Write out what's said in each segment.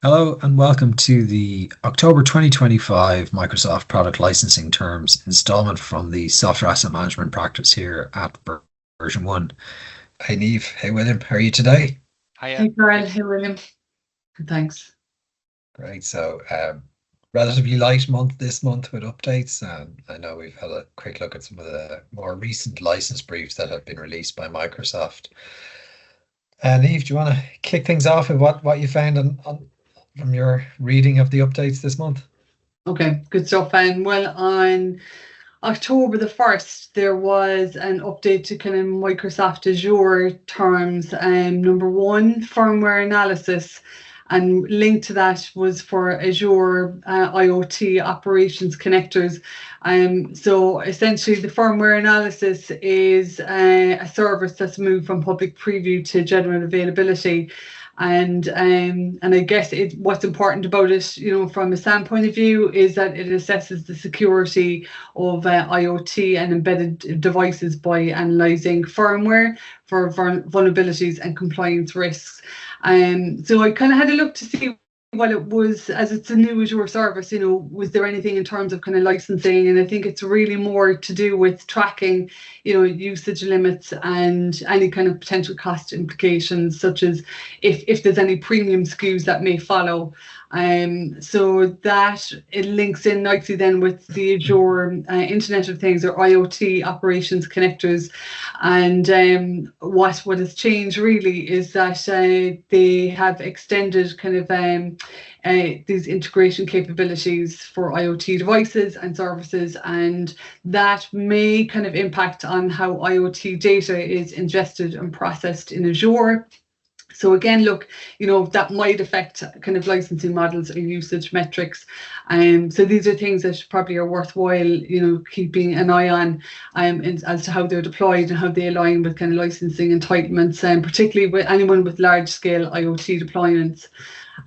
Hello and welcome to the October 2025 Microsoft Product Licensing Terms installment from the Software Asset Management practice here at version 1. Hey Neve, hey William, how are you today? Hiya. Hey, Carl. Good. Hey, William. Thanks. Great. Relatively light month this month with updates. And I know we've had a quick look at some of the more recent license briefs that have been released by Microsoft. Neve, do you want to kick things off with what you found from your reading of the updates this month? Okay, good stuff. And well, on October the 1st, there was an update to kind of Microsoft Azure terms. Number one, firmware analysis, and linked to that was for Azure IoT operations connectors. So essentially, the firmware analysis is a service that's moved from public preview to general availability. And I guess what's important about it, from a SAM point of view, is that it assesses the security of IoT and embedded devices by analysing firmware for vulnerabilities and compliance risks. So I kind of had a look to see what it was, as it's a new Azure service, was there anything in terms of kind of licensing? And I think it's really more to do with tracking, usage limits and any kind of potential cost implications, such as if there's any premium SKUs that may follow. So that it links in nicely then with the Azure Internet of Things, or IoT operations connectors. And what has changed really is that they have extended kind of these integration capabilities for IoT devices and services, and that may kind of impact on how IoT data is ingested and processed in Azure. So again, look, that might affect kind of licensing models or usage metrics. So these are things that probably are worthwhile, keeping an eye on, as to how they're deployed and how they align with kind of licensing entitlements, and particularly with anyone with large scale IoT deployments.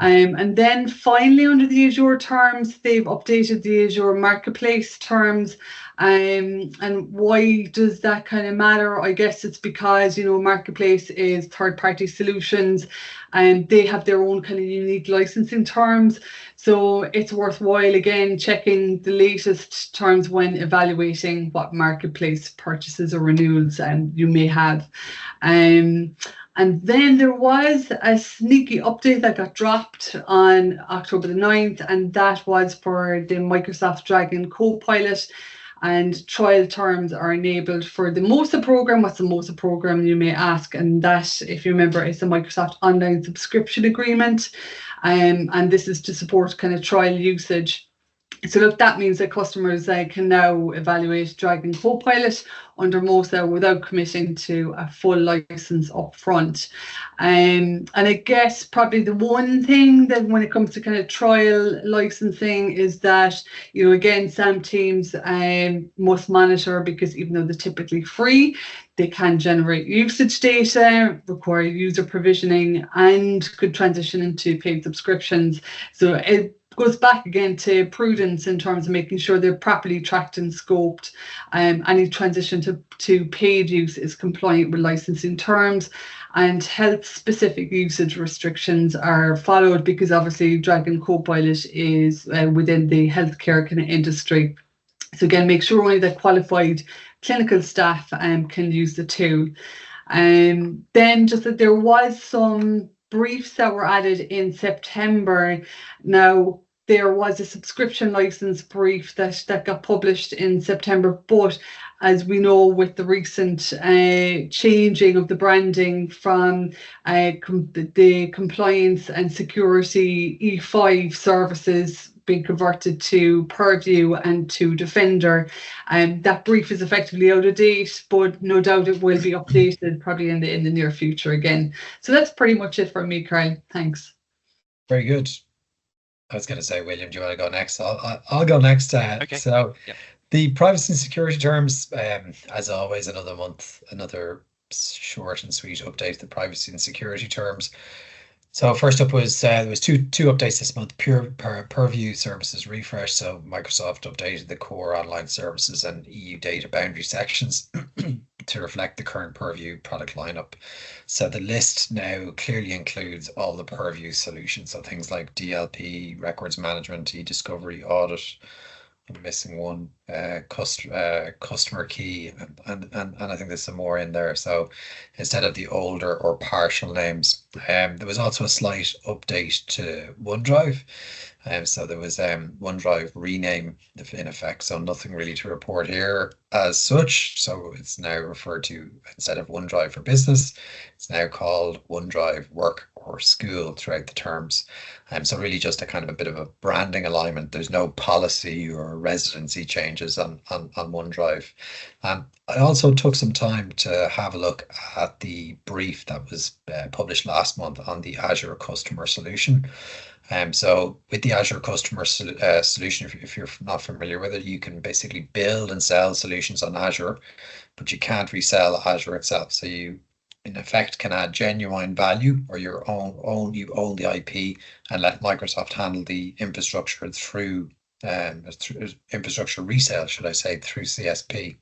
And then finally, under the Azure terms, they've updated the Azure Marketplace terms. And why does that kind of matter? I guess it's because, Marketplace is third-party solutions, and they have their own kind of unique licensing terms. So it's worthwhile, again, checking the latest terms when evaluating what Marketplace purchases or renewals you may have. And then there was a sneaky update that got dropped on October the 9th, and that was for the Microsoft Dragon Copilot. And trial terms are enabled for the MOSA program. What's the MOSA program, you may ask? And that, if you remember, is the Microsoft Online Subscription Agreement. And this is to support kind of trial usage. So look, that means that customers can now evaluate Dragon Copilot under MOSA without committing to a full license up front. And I guess probably the one thing that when it comes to kind of trial licensing is that, again, SAM teams must monitor, because even though they're typically free, they can generate usage data, require user provisioning, and could transition into paid subscriptions. So it goes back again to prudence in terms of making sure they're properly tracked and scoped. Any transition to paid use is compliant with licensing terms, and health specific usage restrictions are followed, because obviously Dragon Copilot is within the healthcare kind of industry. So again, make sure only that qualified clinical staff can use the tool. Then just that there was some briefs that were added in September. Now, there was a subscription license brief that got published in September, but as we know, with the recent changing of the branding from the compliance and security E5 services being converted to Purview and to Defender, that brief is effectively out of date, but no doubt it will be updated probably in the near future again. So that's pretty much it for me, Carl. Thanks. Very good. I was going to say, William, do you want to go next? I'll go next. Okay. So Yep. the privacy and security terms, as always, another short and sweet update. The privacy and security terms. So first up was there was two updates this month. Purview services refresh. So Microsoft updated the core online services and EU data boundary sections to reflect the current Purview product lineup. So the list now clearly includes all the Purview solutions. So things like DLP, records management, e-discovery, audit. I'm missing one, customer key, and I think there's some more in there. So instead of the older or partial names, there was also a slight update to OneDrive. So there was OneDrive rename in effect, so nothing really to report here as such. So it's now referred to, instead of OneDrive for Business, it's now called OneDrive Work or School throughout the terms. So really just a kind of a bit of a branding alignment. There's no policy or residency changes on OneDrive. I also took some time to have a look at the brief that was published last month on the Azure Customer Solution. So with the Azure Customer Solution, if you're not familiar with it, you can basically build and sell solutions on Azure, but you can't resell Azure itself. So you, in effect, can add genuine value, or you own the IP, and let Microsoft handle the infrastructure through infrastructure resale, should I say, through CSP.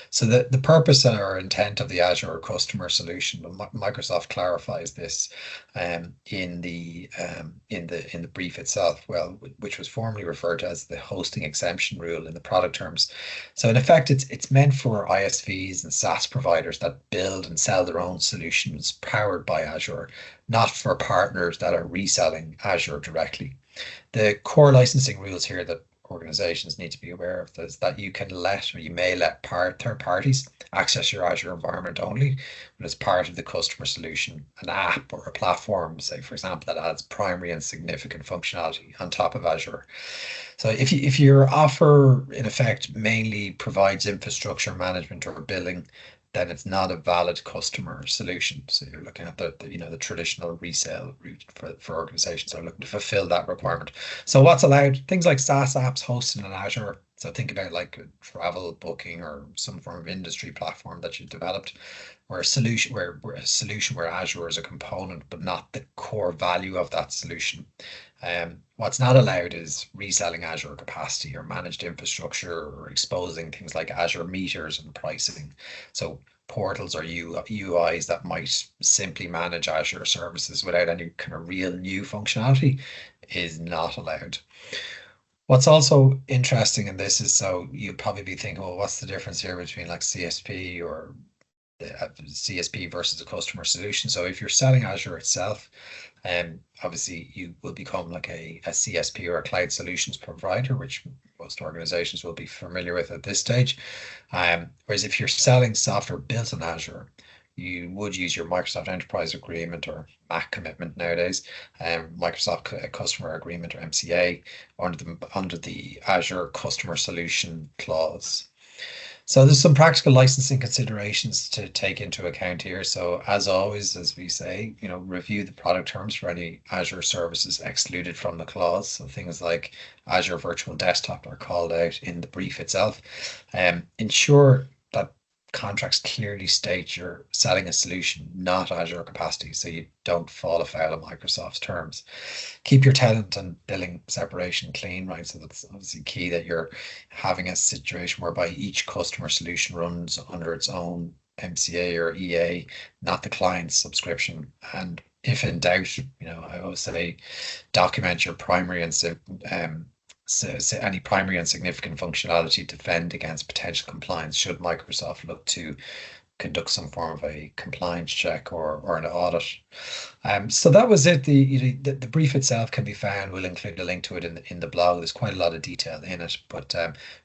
So the purpose or intent of the Azure Customer Solution, Microsoft clarifies this in the brief itself, well, which was formerly referred to as the hosting exemption rule in the product terms. So in effect, it's meant for ISVs and SaaS providers that build and sell their own solutions powered by Azure, not for partners that are reselling Azure directly. The core licensing rules here that organizations need to be aware of is that you may let third parties access your Azure environment only when it's part of the customer solution, an app or a platform, say for example, that adds primary and significant functionality on top of Azure. So if your offer in effect mainly provides infrastructure management or billing, then it's not a valid customer solution. So you're looking at the traditional resale route for organizations that are looking to fulfill that requirement. So what's allowed? Things like SaaS apps hosted in Azure. So think about like a travel booking or some form of industry platform that you've developed, where a solution where Azure is a component, but not the core value of that solution. What's not allowed is reselling Azure capacity or managed infrastructure, or exposing things like Azure meters and pricing. So portals or UIs that might simply manage Azure services without any kind of real new functionality is not allowed. What's also interesting in this is, so you'd probably be thinking, well, what's the difference here between like CSP or CSP versus a customer solution? So if you're selling Azure itself, obviously you will become like a CSP or a cloud solutions provider, which most organizations will be familiar with at this stage. Whereas if you're selling software built on Azure, you would use your Microsoft Enterprise Agreement, or MAC commitment nowadays, Microsoft Customer Agreement, or MCA, under the Azure Customer Solution clause. So there's some practical licensing considerations to take into account here. So as always, as we say, review the product terms for any Azure services excluded from the clause. So things like Azure Virtual Desktop are called out in the brief itself. Ensure that contracts clearly state you're selling a solution, not Azure capacity, so you don't fall afoul of Microsoft's terms. Keep your tenant and billing separation clean, right? So that's obviously key, that you're having a situation whereby each customer solution runs under its own MCA or EA, not the client's subscription. And if in doubt, I always say document your primary and any primary and significant functionality to defend against potential compliance should Microsoft look to conduct some form of a compliance check or an audit. So that was it. The brief itself can be found. We'll include a link to it in the blog. There's quite a lot of detail in it, but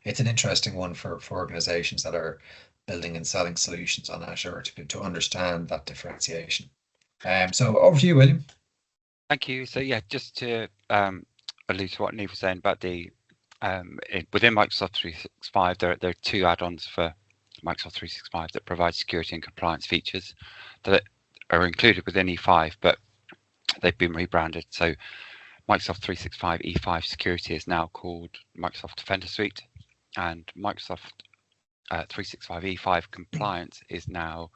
it's an interesting one for organizations that are building and selling solutions on Azure to understand that differentiation. So over to you, William. Thank you. So yeah, just to allude to what Niamh was saying about the within Microsoft 365, there are two add-ons for Microsoft 365 that provide security and compliance features that are included within E5, but they've been rebranded. So Microsoft 365 E5 Security is now called Microsoft Defender Suite, and Microsoft 365 E5 Compliance is now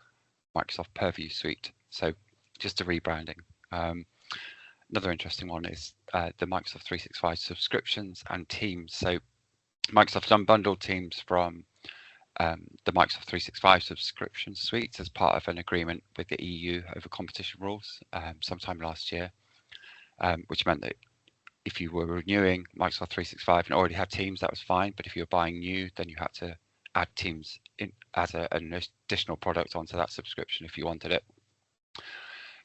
Microsoft Purview Suite. So just a rebranding. another interesting one is the Microsoft 365 subscriptions and Teams. So Microsoft unbundled Teams from the Microsoft 365 subscription suites as part of an agreement with the EU over competition rules sometime last year, which meant that if you were renewing Microsoft 365 and already had Teams, that was fine. But if you were buying new, then you had to add Teams in as an additional product onto that subscription if you wanted it.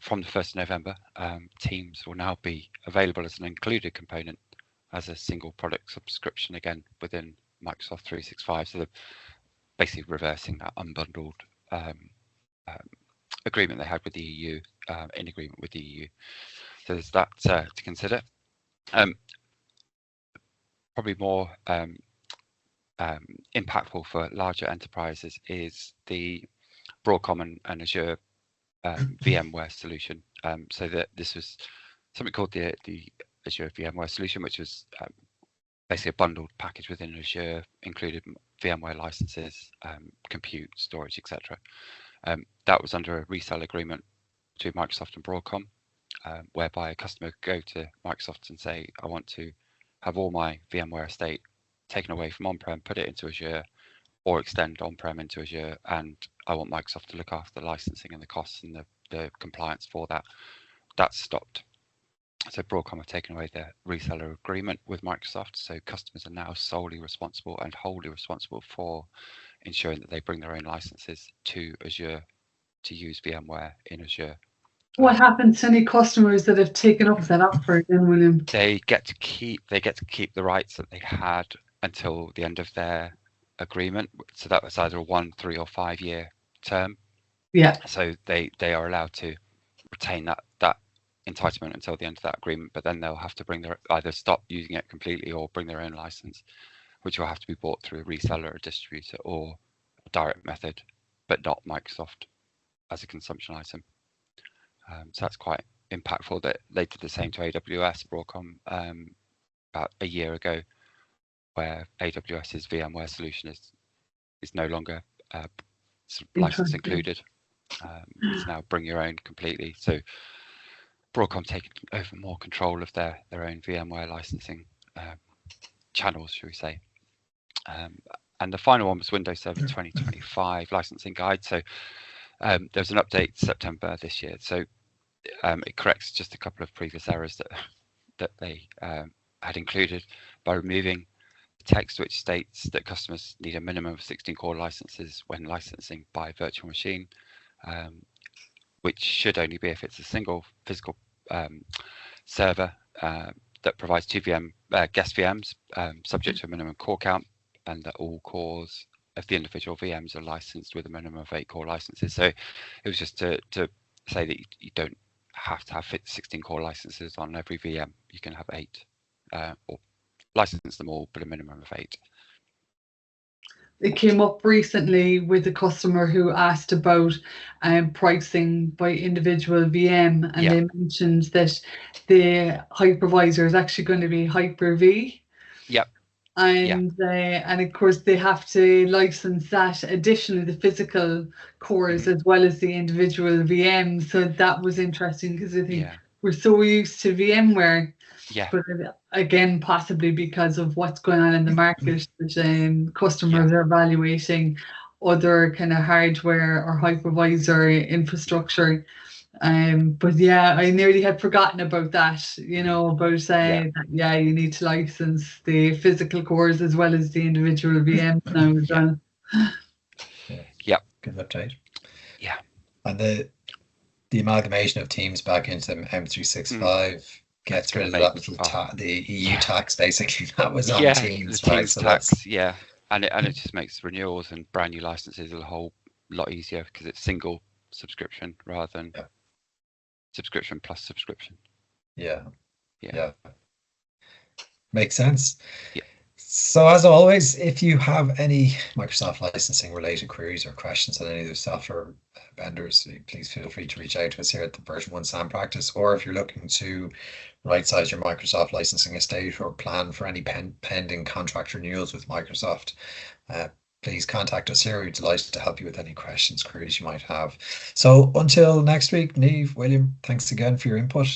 From the 1st of November, Teams will now be available as an included component as a single product subscription again within Microsoft 365. So they're basically reversing that unbundled agreement they had with the EU, in agreement with the EU. So there's that to consider. Probably more impactful for larger enterprises is the Broadcom and Azure VMware solution. So that this was something called the Azure VMware solution, which was basically a bundled package within Azure, included VMware licenses, compute, storage, etc. That was under a resale agreement between Microsoft and Broadcom, whereby a customer could go to Microsoft and say, I want to have all my VMware estate taken away from on-prem, put it into Azure, or extend on-prem into Azure, and I want Microsoft to look after the licensing and the costs and the compliance for that. That's stopped. So Broadcom have taken away their reseller agreement with Microsoft, so customers are now solely responsible and wholly responsible for ensuring that they bring their own licenses to Azure to use VMware in Azure. What happens to any customers that have taken up that offer then, William? They get to keep the rights that they had until the end of their agreement. So that was either a 1, 3 or 5 year term. Yeah. So they are allowed to retain that entitlement until the end of that agreement, but then they'll have to either stop using it completely or bring their own license, which will have to be bought through a reseller, a distributor, or a direct method, but not Microsoft as a consumption item. So that's quite impactful. That they did the same to AWS, Broadcom, about a year ago, where AWS's VMware solution is no longer license included. It's now bring your own completely. So Broadcom taking over more control of their own VMware licensing channels, should we say. And the final one was Windows Server 2025 licensing guide. So there's an update September this year. So it corrects just a couple of previous errors that they had included by removing the text which states that customers need a minimum of 16 core licenses when licensing by virtual machine, which should only be if it's a single physical server that provides 2 guest VMs subject to a minimum core count, and that all cores of the individual VMs are licensed with a minimum of 8 core licenses. So it was just to say that you don't have to have 16 core licenses on every VM. You can have 8 or license them all, but a minimum of 8. It came up recently with a customer who asked about pricing by individual VM, and they mentioned that the hypervisor is actually going to be Hyper-V. Yep. And of course they have to license that additionally, the physical cores as well as the individual VMs. So that was interesting because I think we're so used to VMware. Yeah. But again, possibly because of what's going on in the market, that customers are evaluating other kind of hardware or hypervisor infrastructure. But yeah, I nearly had forgotten about that, about you need to license the physical cores as well as the individual VMs now as well. Yeah. Good update. Yeah. And the amalgamation of Teams back into M365 gets rid of that little the EU tax basically that was on Teams. The Teams tax, and it just makes renewals and brand new licenses a whole lot easier because it's single subscription rather than subscription plus subscription. Yeah. Makes sense. Yeah. So as always, if you have any Microsoft licensing related queries or questions on any of the software vendors, please feel free to reach out to us here at the Version 1 SAM practice, or if you're looking to right size your Microsoft licensing estate or plan for any pending contract renewals with Microsoft, please contact us here. We're delighted to help you with any questions, queries you might have. So until next week, Niamh, William, thanks again for your input.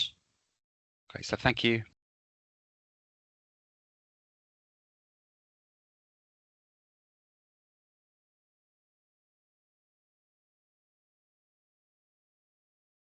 Great. So thank you.